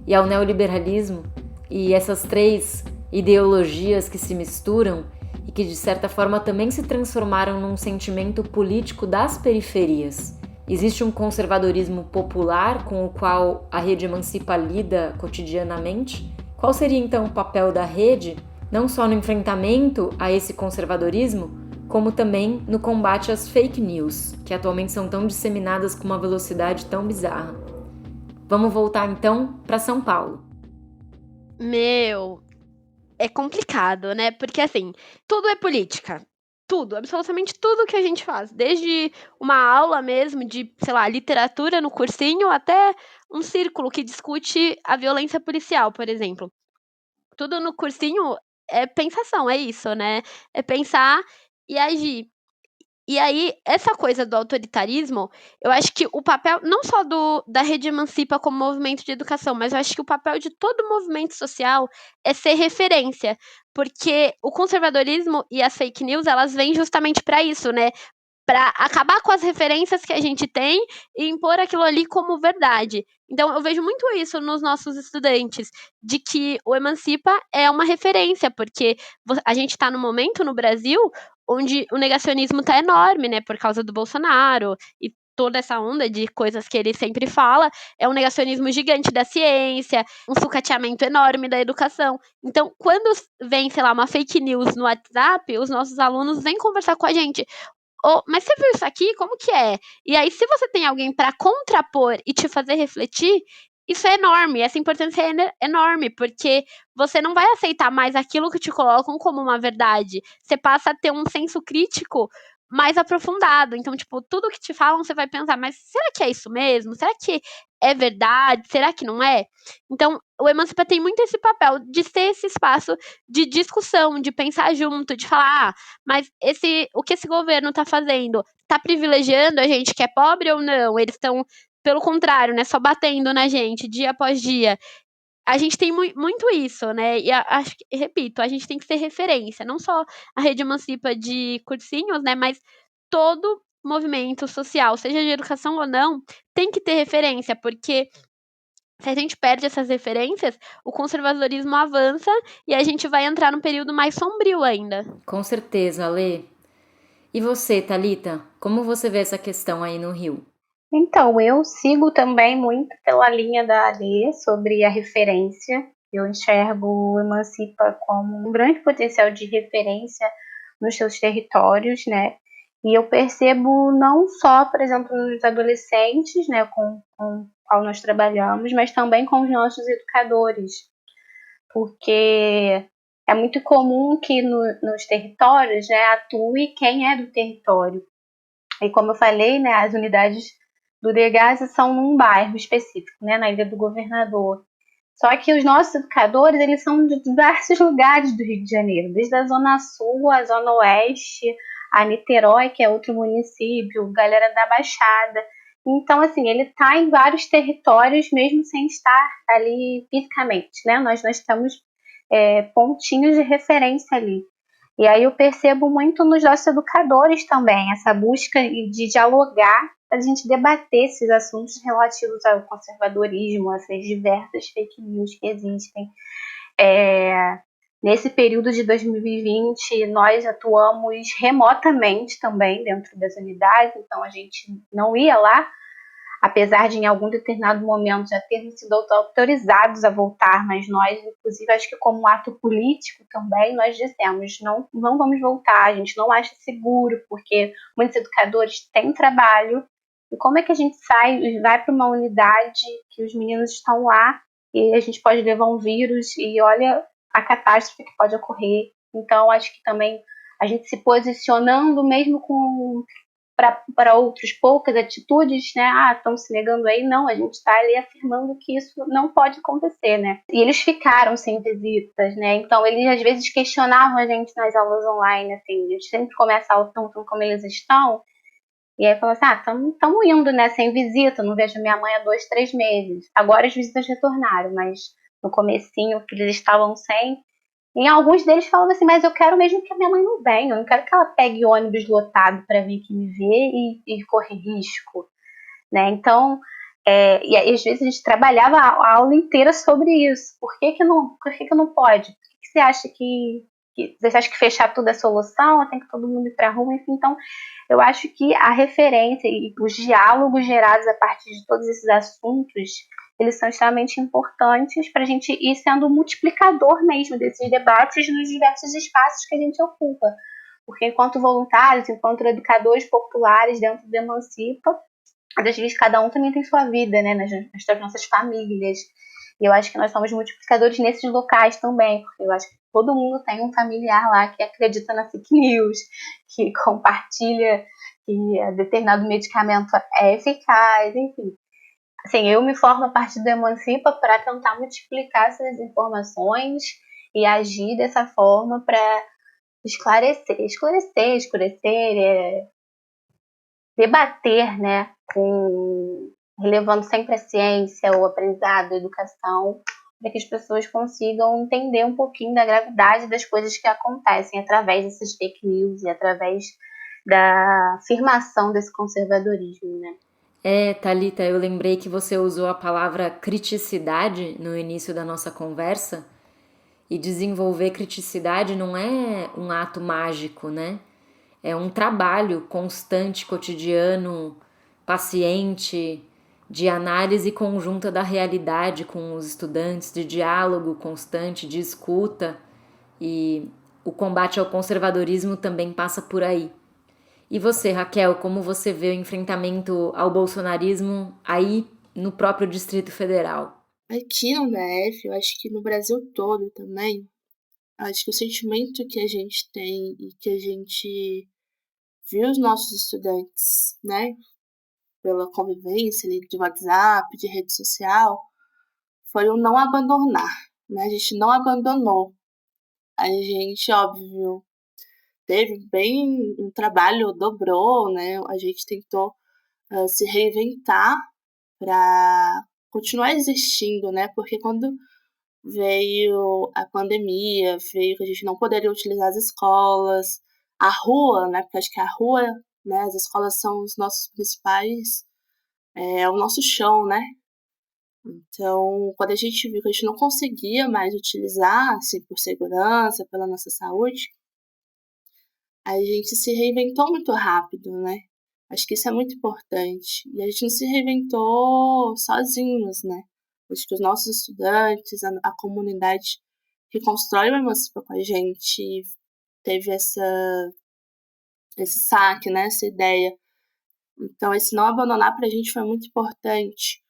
e ao neoliberalismo, e essas três ideologias que se misturam e que de certa forma também se transformaram num sentimento político das periferias. Existe um conservadorismo popular com o qual a Rede Emancipa lida cotidianamente? Qual seria então o papel da rede, não só no enfrentamento a esse conservadorismo, como também no combate às fake news, que atualmente são tão disseminadas com uma velocidade tão bizarra? Vamos voltar então para São Paulo. É complicado, né? Porque, assim, tudo é política. Tudo, absolutamente tudo que a gente faz. Desde uma aula mesmo de, sei lá, literatura no cursinho, até um círculo que discute a violência policial, por exemplo. Tudo no cursinho é pensação, é isso, né? É pensar e agir. E aí, essa coisa do autoritarismo, eu acho que o papel, não só da Rede Emancipa como movimento de educação, mas eu acho que o papel de todo movimento social é ser referência. Porque o conservadorismo e as fake news, elas vêm justamente para isso, né? Para acabar com as referências que a gente tem e impor aquilo ali como verdade. Então, eu vejo muito isso nos nossos estudantes, de que o Emancipa é uma referência, porque a gente está num momento no Brasil onde o negacionismo está enorme, né, por causa do Bolsonaro e toda essa onda de coisas que ele sempre fala, é um negacionismo gigante da ciência, um sucateamento enorme da educação. Então, quando vem, sei lá, uma fake news no WhatsApp, os nossos alunos vêm conversar com a gente. Mas você viu isso aqui? Como que é? E aí, se você tem alguém para contrapor e te fazer refletir, isso é enorme. Essa importância é enorme, porque você não vai aceitar mais aquilo que te colocam como uma verdade. Você passa a ter um senso crítico mais aprofundado. Então, tipo, tudo que te falam, você vai pensar, mas será que é isso mesmo? Será que é verdade? Será que não é? Então, o Emancipa tem muito esse papel de ser esse espaço de discussão, de pensar junto, de falar, mas o que esse governo está fazendo? Está privilegiando a gente que é pobre ou não? Eles estão, pelo contrário, né, só batendo na gente dia após dia. A gente tem muito isso, né? E repito, a gente tem que ser referência, não só a Rede Emancipa de cursinhos, né? Mas todo movimento social, seja de educação ou não, tem que ter referência, porque se a gente perde essas referências, o conservadorismo avança e a gente vai entrar num período mais sombrio ainda. Com certeza, Lê. E você, Thalita, como você vê essa questão aí no Rio? Então, eu sigo também muito pela linha da Alê sobre a referência. Eu enxergo o Emancipa como um grande potencial de referência nos seus territórios, né? E eu percebo não só, por exemplo, nos adolescentes, né, com o qual nós trabalhamos, mas também com os nossos educadores. Porque é muito comum que nos territórios, né, atue quem é do território. E como eu falei, né, as unidades do DEGASE são num bairro específico, né, na Ilha do Governador. Só que os nossos educadores, eles são de diversos lugares do Rio de Janeiro, desde a Zona Sul, a Zona Oeste, a Niterói, que é outro município, galera da Baixada. Então, assim, ele está em vários territórios, mesmo sem estar ali fisicamente, né? Nós temos pontinhos de referência ali. E aí eu percebo muito nos nossos educadores também, essa busca de dialogar, para a gente debater esses assuntos relativos ao conservadorismo, essas diversas fake news que existem. Nesse período de 2020, nós atuamos remotamente também dentro das unidades, então a gente não ia lá, apesar de em algum determinado momento já termos sido autorizados a voltar, mas nós, inclusive, acho que como ato político também, nós dissemos, não vamos voltar, a gente não acha seguro, porque muitos educadores têm trabalho, e como é que a gente vai para uma unidade que os meninos estão lá, e a gente pode levar um vírus, e olha a catástrofe que pode ocorrer. Então, acho que também a gente se posicionando, mesmo para outros poucas atitudes, né? Estão se negando aí. Não, a gente está ali afirmando que isso não pode acontecer, né? E eles ficaram sem visitas, né? Então, eles às vezes questionavam a gente nas aulas online, assim. A gente sempre começa a aula perguntando como eles estão. E aí falou assim, estamos indo, né, sem visita, não vejo minha mãe há 2, 3 meses. Agora as visitas retornaram, mas no comecinho que eles estavam sem. Em alguns deles falavam assim, mas eu quero mesmo que a minha mãe não venha, eu não quero que ela pegue ônibus lotado para vir aqui me ver e correr risco, né? Então, e aí, às vezes a gente trabalhava a aula inteira sobre isso. Por que não pode? Por que você acha que você acha que fechar tudo é solução? Tem que todo mundo ir para a rua, enfim. Então, eu acho que a referência e os diálogos gerados a partir de todos esses assuntos, eles são extremamente importantes para a gente ir sendo um multiplicador mesmo desses debates nos diversos espaços que a gente ocupa. Porque enquanto voluntários, enquanto educadores populares dentro do Emancipa, às vezes cada um também tem sua vida, né, nas nossas famílias. E eu acho que nós somos multiplicadores nesses locais também, porque eu acho que todo mundo tem um familiar lá que acredita na fake news, que compartilha que determinado medicamento é eficaz, enfim. Assim, eu me formo a partir do Emancipa para tentar multiplicar essas informações e agir dessa forma para esclarecer, debater, né, relevando sempre a ciência, o aprendizado, a educação, para que as pessoas consigam entender um pouquinho da gravidade das coisas que acontecem através dessas fake news e através da afirmação desse conservadorismo, né? Thalita, eu lembrei que você usou a palavra criticidade no início da nossa conversa, e desenvolver criticidade não é um ato mágico, né? É um trabalho constante, cotidiano, paciente, de análise conjunta da realidade com os estudantes, de diálogo constante, de escuta, e o combate ao conservadorismo também passa por aí. E você, Raquel, como você vê o enfrentamento ao bolsonarismo aí no próprio Distrito Federal? Aqui no DF, eu acho que no Brasil todo também, acho que o sentimento que a gente tem e que a gente viu os nossos estudantes, né, pela convivência ali de WhatsApp, de rede social, foi o não abandonar, né? A gente não abandonou. A gente, óbvio, teve bem um trabalho, dobrou, né? A gente tentou se reinventar para continuar existindo, né? Porque quando veio a pandemia, veio que a gente não poderia utilizar as escolas, a rua, né? Porque acho que a rua, né? As escolas são os nossos principais, é o nosso chão, né? Então, quando a gente viu que a gente não conseguia mais utilizar, assim, por segurança, pela nossa saúde, a gente se reinventou muito rápido, né? Acho que isso é muito importante. E a gente não se reinventou sozinhos, né? Acho que os nossos estudantes, a comunidade que constrói o Emancipa com a gente teve esse saque, né? Essa ideia. Então, esse não abandonar para a gente foi muito importante,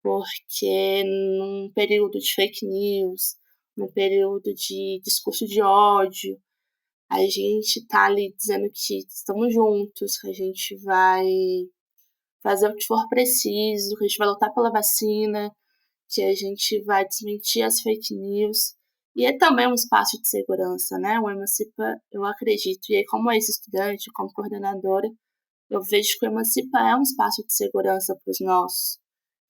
porque num período de fake news, no período de discurso de ódio. A gente tá ali dizendo que estamos juntos, que a gente vai fazer o que for preciso, que a gente vai lutar pela vacina, que a gente vai desmentir as fake news. E é também um espaço de segurança, né? O Emancipa, eu acredito, e aí como ex-estudante, como coordenadora, eu vejo que o Emancipa é um espaço de segurança para os nossos,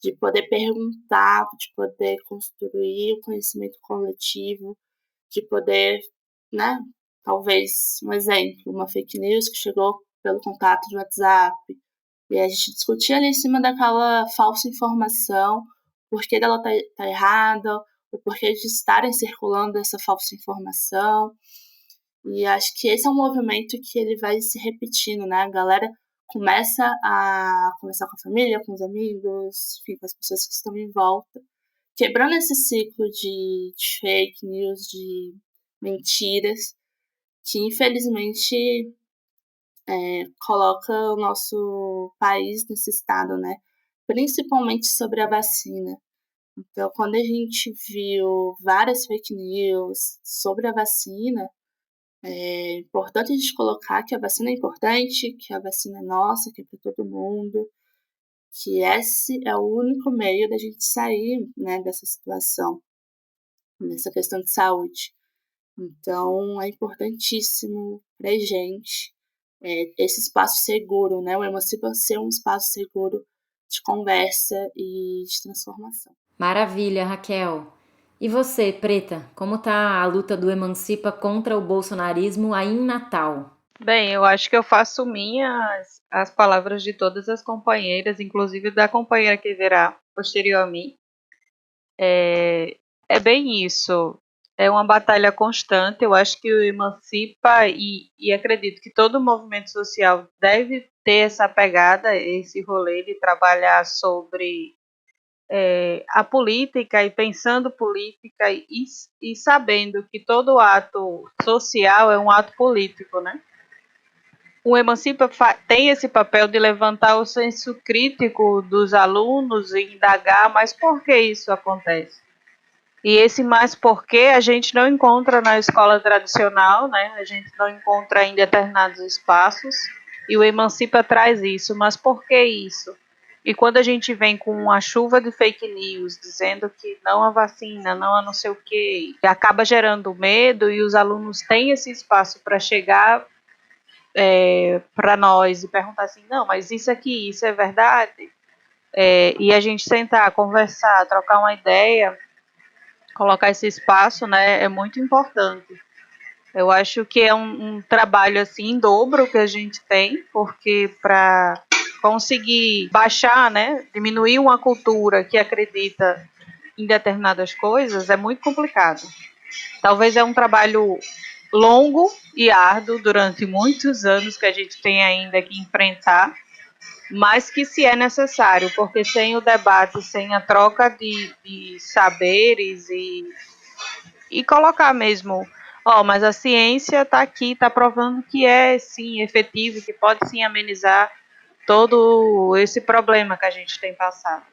de poder perguntar, de poder construir o conhecimento coletivo, de poder, né? Talvez, um exemplo, uma fake news que chegou pelo contato de WhatsApp, e a gente discutir ali em cima daquela falsa informação, o porquê dela tá errada, o porquê de estarem circulando essa falsa informação. E acho que esse é um movimento que ele vai se repetindo, né? A galera começa a conversar com a família, com os amigos, enfim, com as pessoas que estão em volta, quebrando esse ciclo de fake news, de mentiras, que infelizmente coloca o nosso país nesse estado, né? Principalmente sobre a vacina. Então, quando a gente viu várias fake news sobre a vacina, é importante a gente colocar que a vacina é importante, que a vacina é nossa, que é para todo mundo, que esse é o único meio da gente sair, né, dessa situação, nessa questão de saúde. Então, é importantíssimo para a gente esse espaço seguro, né? O Emancipa ser um espaço seguro de conversa e de transformação. Maravilha, Raquel. E você, Preta, como tá a luta do Emancipa contra o bolsonarismo aí em Natal? Bem, eu acho que eu faço minhas as palavras de todas as companheiras, inclusive da companheira que virá posterior a mim. É bem isso. É uma batalha constante. Eu acho que o Emancipa e acredito que todo movimento social deve ter essa pegada, esse rolê de trabalhar sobre a política e pensando política e sabendo que todo ato social é um ato político, né? O Emancipa tem esse papel de levantar o senso crítico dos alunos e indagar, mas por que isso acontece? E esse mais porquê a gente não encontra na escola tradicional, né? A gente não encontra em determinados espaços, e o Emancipa traz isso, mas por que isso? E quando a gente vem com uma chuva de fake news, dizendo que não a vacina, não a não sei o quê, acaba gerando medo, e os alunos têm esse espaço para chegar para nós e perguntar assim, não, mas isso aqui, isso é verdade? E a gente sentar, conversar, trocar uma ideia, colocar esse espaço, né, é muito importante. Eu acho que é um trabalho assim em dobro que a gente tem, porque para conseguir baixar, né, diminuir uma cultura que acredita em determinadas coisas é muito complicado. Talvez é um trabalho longo e árduo durante muitos anos que a gente tem ainda que enfrentar, mas que se é necessário, porque sem o debate, sem a troca de saberes e colocar mesmo, mas a ciência está aqui, está provando que é sim efetivo, que pode sim amenizar todo esse problema que a gente tem passado.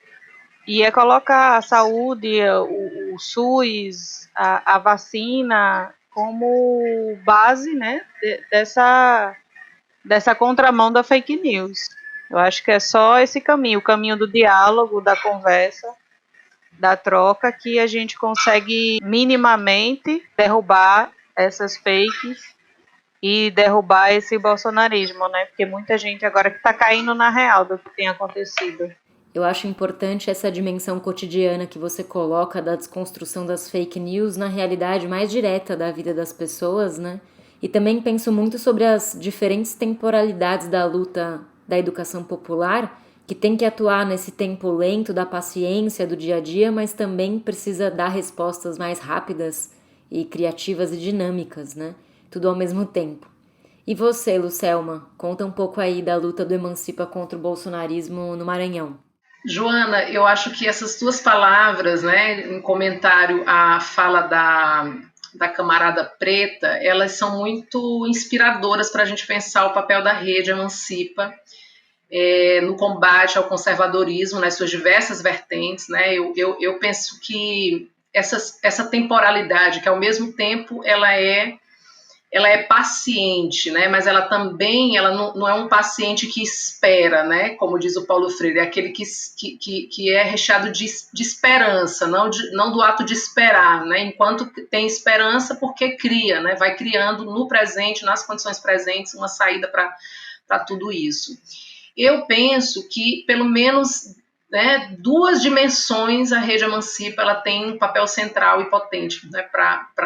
E é colocar a saúde, o SUS, a vacina como base, né, dessa contramão da fake news. Eu acho que é só esse caminho, o caminho do diálogo, da conversa, da troca, que a gente consegue minimamente derrubar essas fakes e derrubar esse bolsonarismo, né? Porque muita gente agora que está caindo na real do que tem acontecido. Eu acho importante essa dimensão cotidiana que você coloca da desconstrução das fake news na realidade mais direta da vida das pessoas, né? E também penso muito sobre as diferentes temporalidades da luta da educação popular, que tem que atuar nesse tempo lento da paciência do dia a dia, mas também precisa dar respostas mais rápidas e criativas e dinâmicas, né? Tudo ao mesmo tempo. E você, Lucelma, conta um pouco aí da luta do Emancipa contra o bolsonarismo no Maranhão. Joana, eu acho que essas duas palavras, né, em comentário à fala da camarada Preta, elas são muito inspiradoras para a gente pensar o papel da rede Emancipa no combate ao conservadorismo, nas suas diversas vertentes, né? Eu penso que essa temporalidade, que ao mesmo tempo ela é paciente, né? Mas ela também não é um paciente que espera, né? Como diz o Paulo Freire, é aquele que é recheado de esperança, não do ato de esperar, né? Enquanto tem esperança, porque cria, né? Vai criando no presente, nas condições presentes, uma saída para tudo isso. Eu penso que, pelo menos, né, 2 dimensões a Rede Emancipa ela tem um papel central e potente, né,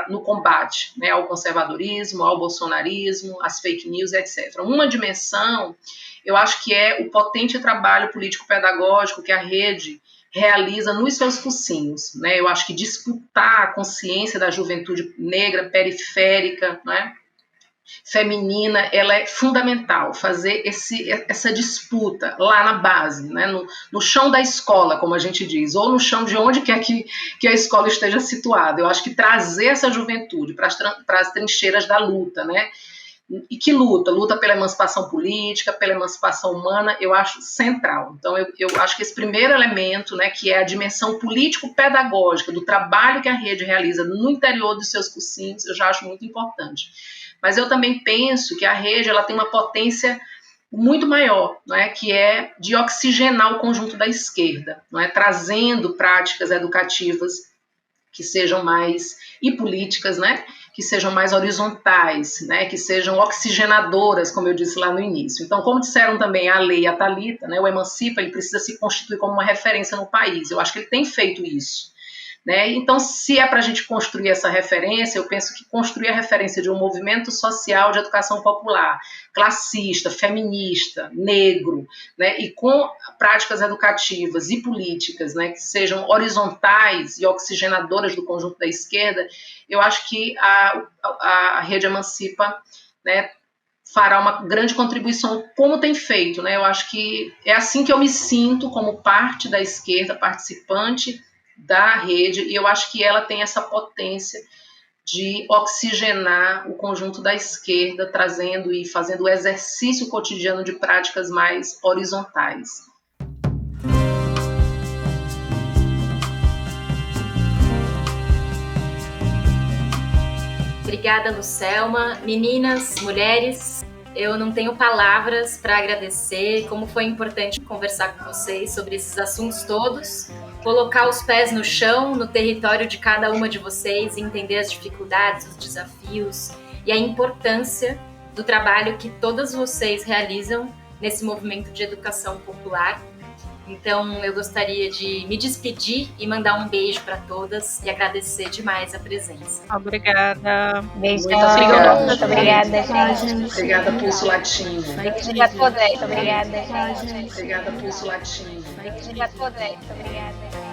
no combate, né, ao conservadorismo, ao bolsonarismo, às fake news, etc. Uma dimensão, eu acho que é o potente trabalho político-pedagógico que a rede realiza nos seus cursinhos, né? Eu acho que disputar a consciência da juventude negra, periférica, né, feminina, ela é fundamental, fazer essa disputa lá na base, né, no chão da escola, como a gente diz, ou no chão de onde quer que a escola esteja situada. Eu acho que trazer essa juventude para as trincheiras da luta, né, e que luta pela emancipação política, pela emancipação humana, eu acho central. Então, eu acho que esse primeiro elemento, né, que é a dimensão político-pedagógica do trabalho que a rede realiza no interior dos seus cursinhos, eu já acho muito importante. Mas eu também penso que a rede ela tem uma potência muito maior, não é? Que é de oxigenar o conjunto da esquerda, não é? Trazendo práticas educativas que sejam mais, e políticas, né? Que sejam mais horizontais, né? Que sejam oxigenadoras, como eu disse lá no início. Então, como disseram também a Lei e a Thalita, né? O Emancipa ele precisa se constituir como uma referência no país. Eu acho que ele tem feito isso. Né? Então, se é para a gente construir essa referência, eu penso que construir a referência de um movimento social de educação popular, classista, feminista, negro, né? E com práticas educativas e políticas, né? Que sejam horizontais e oxigenadoras do conjunto da esquerda, eu acho que a Rede Emancipa, né, fará uma grande contribuição, como tem feito. Né? Eu acho que é assim que eu me sinto como parte da esquerda, participante da rede, e eu acho que ela tem essa potência de oxigenar o conjunto da esquerda, trazendo e fazendo o exercício cotidiano de práticas mais horizontais. Obrigada, Lucelma. Meninas, mulheres, eu não tenho palavras para agradecer como foi importante conversar com vocês sobre esses assuntos todos, colocar os pés no chão, no território de cada uma de vocês, entender as dificuldades, os desafios e a importância do trabalho que todas vocês realizam nesse movimento de educação popular. Então, eu gostaria de me despedir e mandar um beijo para todas e agradecer demais a presença. Obrigada. Beijão. Muito obrigada. Muito obrigada, gente. Obrigada, Pulso Latino. Beijo a todas. Obrigada. Obrigada, Pulso Latino. Beijo a todas. Obrigada.